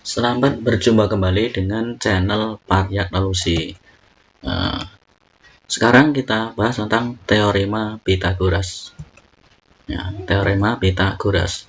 Selamat berjumpa kembali dengan channel Paryak Lalusi. Sekarang kita bahas tentang teorema Pythagoras. Teorema Pythagoras.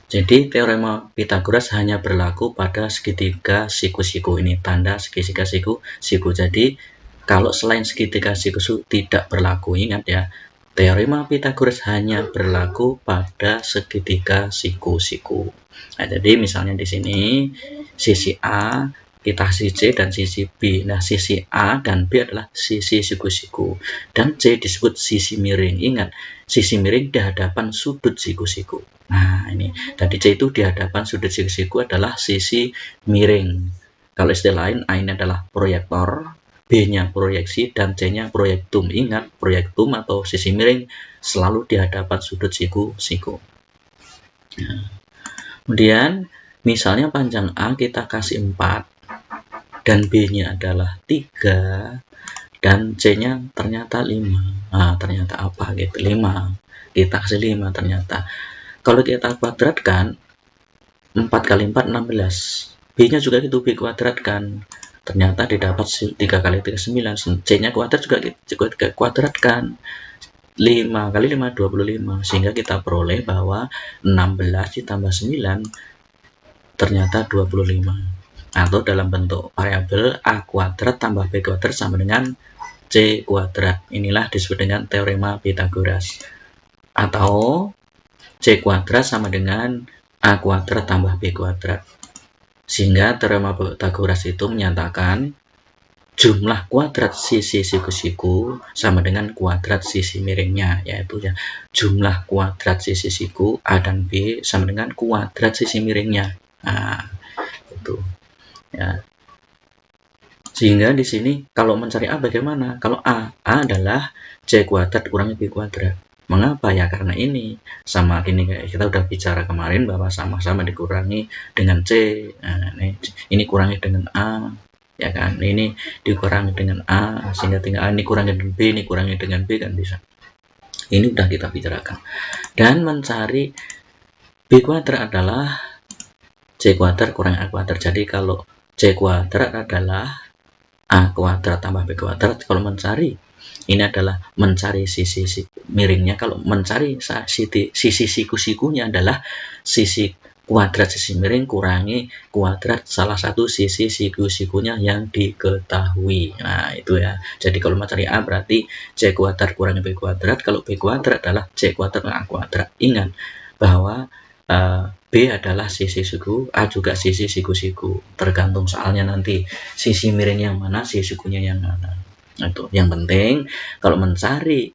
Jadi teorema Pythagoras hanya berlaku pada segitiga siku-siku. Ini tanda segitiga siku-siku. Jadi kalau selain segitiga siku-siku tidak berlaku, ingat ya. Teorema Pythagoras hanya berlaku pada segitiga siku-siku. Nah, jadi misalnya di sini sisi A, kita sisi C dan sisi B. Nah, sisi A dan B adalah sisi siku-siku. Dan C disebut sisi miring. Ingat, sisi miring di hadapan sudut siku-siku. Nah, ini tadi C itu di hadapan sudut siku-siku adalah sisi miring. Kalau istilah lain, A ini adalah proyektor, B-nya proyeksi, dan C-nya proyektum. Ingat, proyektum atau sisi miring selalu di hadapan sudut siku-siku. Nah, kemudian, misalnya panjang A kita kasih 4, dan B-nya adalah 3, dan C-nya ternyata 5. Nah, ternyata apa gitu? 5. Kita kasih 5 ternyata. Kalau kita kuadratkan, 4 kali 4, 16. B-nya juga gitu, B kuadratkan. Ternyata didapat 3 kali 3, 9. C-nya kuadrat juga kuadratkan. 5 kali 5, 25. Sehingga kita peroleh bahwa 16 ditambah 9 ternyata 25. Atau dalam bentuk variabel A kuadrat tambah B kuadrat sama dengan C kuadrat. Inilah disebut dengan teorema Pythagoras. Atau C kuadrat sama dengan A kuadrat tambah B kuadrat. Sehingga teorema Pythagoras itu menyatakan jumlah kuadrat sisi siku-siku sama dengan kuadrat sisi miringnya, yaitu ya jumlah kuadrat sisi siku A dan B sama dengan kuadrat sisi miringnya. Nah, itu ya. Sehingga di sini kalau mencari A bagaimana? Kalau A adalah C kuadrat kurangi B kuadrat. Mengapa ya? Karena ini sama ini kita udah bicara kemarin bahwa sama-sama dikurangi dengan C. Nah, ini kurangi dengan A, ya kan? Ini dikurangi dengan A, sehingga tinggal A ini kurangi dengan B, ini kurangi dengan B, kan bisa. Ini udah kita bicarakan. Dan mencari B kuadrat adalah C kuadrat kurang A kuadrat. Jadi kalau C kuadrat adalah A kuadrat tambah B kuadrat, kalau mencari ini adalah mencari sisi miringnya. Kalau mencari sisi siku-sikunya adalah sisi kuadrat sisi miring kurangi kuadrat salah satu sisi siku-sikunya yang diketahui. Nah, itu ya. Jadi kalau mencari A berarti C kuadrat kurangi B kuadrat. Kalau B kuadrat adalah C kuadrat A kuadrat. Ingat bahwa B adalah sisi siku, A juga sisi siku-siku. Tergantung soalnya nanti sisi miring yang mana, sisi sikunya yang mana. Itu yang penting kalau mencari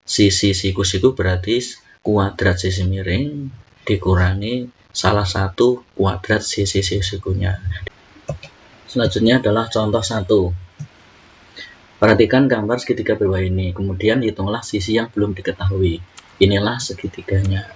sisi siku-siku berarti kuadrat sisi miring dikurangi salah satu kuadrat sisi sikunya. Selanjutnya adalah contoh 1. Perhatikan gambar segitiga bawah ini, kemudian hitunglah sisi yang belum diketahui. Inilah segitiganya.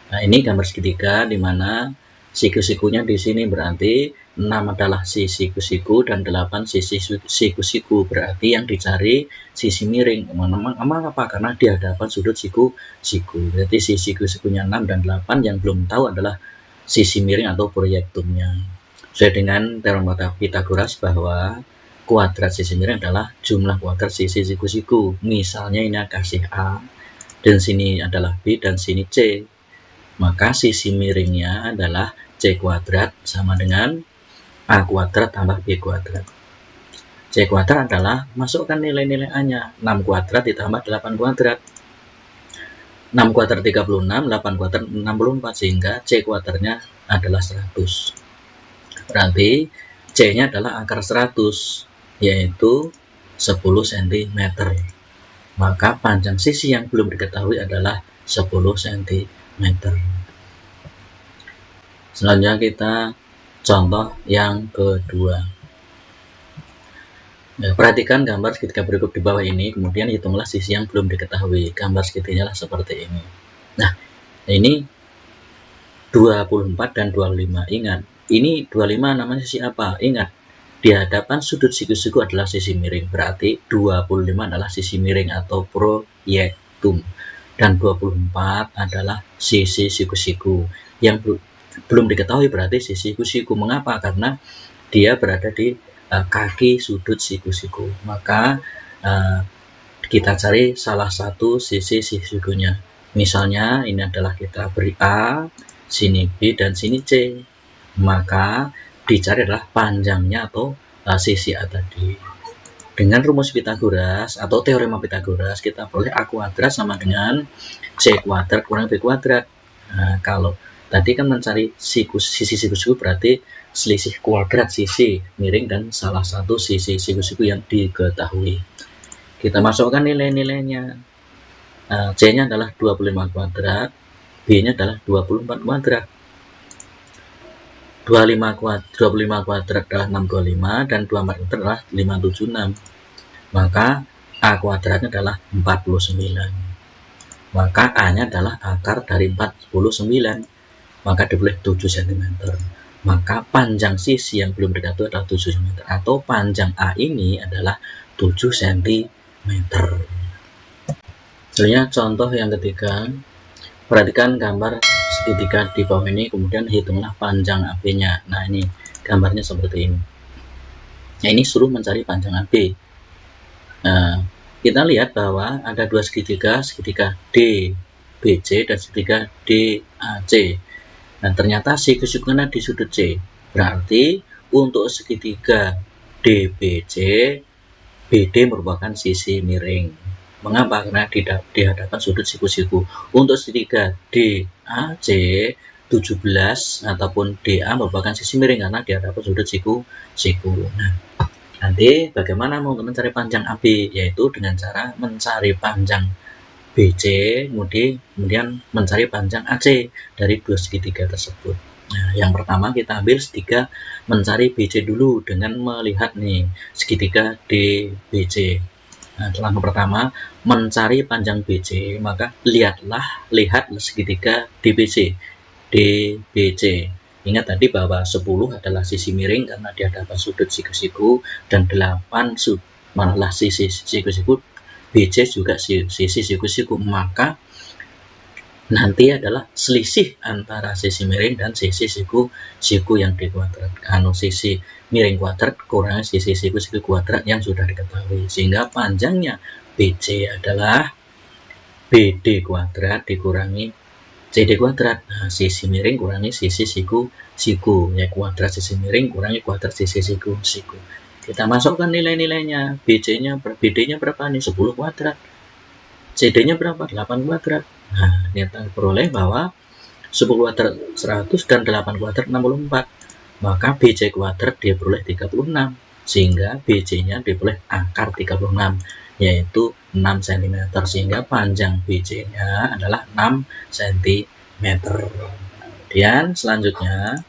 Nah, ini gambar segitiga di mana siku-sikunya di sini berarti 6 adalah sisi siku-siku dan 8 sisi siku-siku. Berarti yang dicari sisi miring. Emang apa? Karena di hadapan sudut siku-siku. Berarti sisi siku-sikunya 6 dan 8, yang belum tahu adalah sisi miring atau proyektumnya. Sesuai dengan teorema Pythagoras bahwa kuadrat sisi miring adalah jumlah kuadrat sisi siku-siku. Misalnya ini kasih A, dan sini adalah B, dan sini C. Maka sisi miringnya adalah C kuadrat sama dengan A kuadrat tambah B kuadrat. C kuadrat adalah masukkan nilai-nilai A-nya. 6 kuadrat ditambah 8 kuadrat. 6 kuadrat 36, 8 kuadrat 64, sehingga C kuadratnya adalah 100. Berarti C-nya adalah akar 100, yaitu 10 cm. Maka panjang sisi yang belum diketahui adalah 10 cm. Selanjutnya kita contoh yang kedua. Nah, perhatikan gambar segitiga berikut di bawah ini, kemudian hitunglah sisi yang belum diketahui. Gambar segitiganya lah seperti ini. Nah, ini 24 dan 25. Ingat, ini 25 namanya sisi apa? Ingat, di hadapan sudut siku-siku adalah sisi miring. Berarti 25 adalah sisi miring atau proyektum. Dan 24 adalah sisi siku-siku. yang belum diketahui berarti siku-siku. Mengapa? Karena dia berada di kaki sudut siku-siku. Maka kita cari salah satu sisi siku-sikunya. Misalnya ini adalah kita beri A, sini B, dan sini C. Maka dicari adalah panjangnya atau sisi A tadi. Dengan rumus Pitagoras atau teorema Pitagoras, kita peroleh A kuadrat sama dengan C kuadrat kurang B kuadrat. Nah, kalau tadi kan mencari sisi siku-siku berarti selisih kuadrat sisi miring dan salah satu sisi siku-siku yang diketahui. Kita masukkan nilai-nilainya. C-nya adalah 25 kuadrat, B-nya adalah 24 kuadrat. 25 kuadrat adalah 625 dan 24 kuadrat adalah 576. Maka A kuadratnya adalah 49. Maka A-nya adalah akar dari 49. Maka diboleh 7 cm. Maka panjang sisi yang belum diketahui adalah 7 cm. Atau panjang A ini adalah 7 cm. Selanjutnya contoh yang ketiga. Perhatikan gambar segitiga di bawah ini, kemudian hitunglah panjang AB-nya. Nah, ini gambarnya seperti ini. Nah, ini suruh mencari panjang AB. Nah, kita lihat bahwa ada dua segitiga, segitiga DBC dan segitiga DAC. Nah, ternyata siku-sikunya di sudut C. Berarti untuk segitiga DBC, BD merupakan sisi miring. Mengapa? Karena di hadapan sudut siku-siku. Untuk segitiga DAC 17 ataupun DA merupakan sisi miring karena di hadapan sudut siku-siku. Nah, nanti bagaimana mau mencari panjang AB? Yaitu dengan cara mencari panjang BC, kemudian mencari panjang AC dari dua segitiga tersebut. Nah, yang pertama kita ambil segitiga mencari BC dulu dengan melihat nih segitiga DBC. Nah, langkah pertama mencari panjang BC, maka lihat segitiga DBC. Ingat tadi bahwa 10 adalah sisi miring karena di hadapan sudut siku-siku dan 8 malah sisi siku-siku. BC juga sisi siku-siku, maka nanti adalah selisih antara sisi miring dan sisi siku yang dikuadratkan. Sisi miring kuadrat kurang sisi siku kuadrat yang sudah diketahui, sehingga panjangnya BC adalah BD kuadrat dikurangi CD kuadrat. Nah, sisi miring kurangi sisi siku, ya kuadrat sisi miring kurangi kuadrat sisi siku. Kita masukkan nilai-nilainya. BD-nya berapa nih? 10 kuadrat. CD-nya berapa? 8 kuadrat. Nah, kita peroleh bahwa 10 kuadrat 100 dan 8 kuadrat 64. Maka BC kuadrat dia peroleh 36. Sehingga BC-nya diperoleh akar 36, yaitu 6 cm. Sehingga panjang BC-nya adalah 6 cm. Kemudian selanjutnya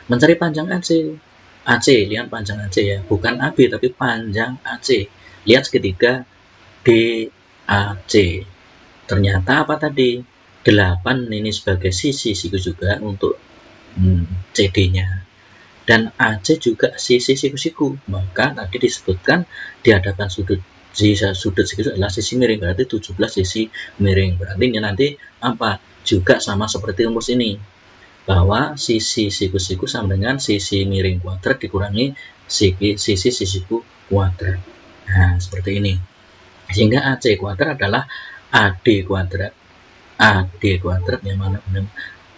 mencari panjang AC. Lihat panjang AC ya, bukan AB tapi panjang AC. Lihat segitiga DAC. Ternyata apa tadi? 8 ini sebagai sisi siku juga untuk CD-nya. Dan AC juga sisi siku-siku. Maka tadi disebutkan di hadapan sudut siku adalah sisi miring, berarti 17 sisi miring. Berarti ini nanti apa? Juga sama seperti rumus ini, bahwa sisi siku-siku sama dengan sisi miring kuadrat dikurangi sisi siku kuadrat. Nah, seperti ini. Sehingga AC kuadrat adalah AD kuadrat yang mana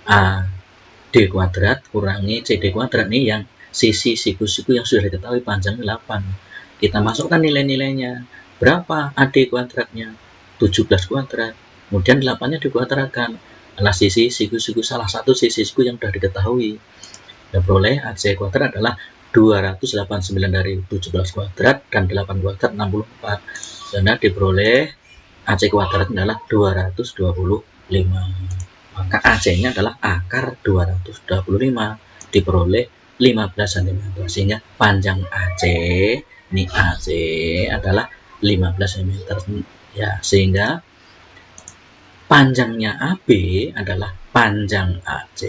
AD kuadrat kurangi CD kuadrat nih yang sisi siku-siku yang sudah diketahui panjang 8. Kita masukkan nilai-nilainya. Berapa AD kuadratnya? 17 kuadrat. Kemudian 8-nya dikuadratkan. Adalah sisi siku-siku, salah satu sisi siku yang sudah diketahui. Kita peroleh AC kuadrat adalah 289 dari 17 kuadrat dan 8 kuadrat 64. Sehingga diperoleh AC kuadrat adalah 225. Maka AC-nya adalah akar 225, diperoleh 15 cm. Sehingga panjang AC, ini AC adalah 15 cm. Ya, sehingga panjangnya AB adalah panjang AC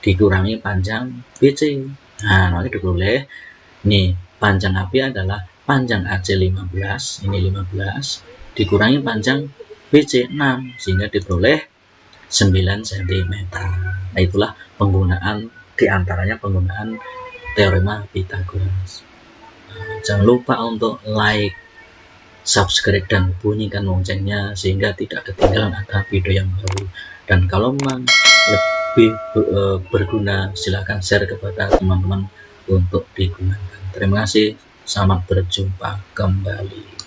dikurangi panjang BC. Nah, nanti diperoleh nih panjang AB adalah panjang AC 15, ini 15 dikurangi panjang BC 6, sehingga diperoleh 9 cm. Nah, itulah penggunaan diantaranya penggunaan teorema Pythagoras. Jangan lupa untuk like, subscribe, dan bunyikan loncengnya sehingga tidak ketinggalan ada video yang baru. Dan kalau memang lebih berguna, silahkan share kepada teman-teman untuk digunakan. Terima kasih, selamat berjumpa kembali.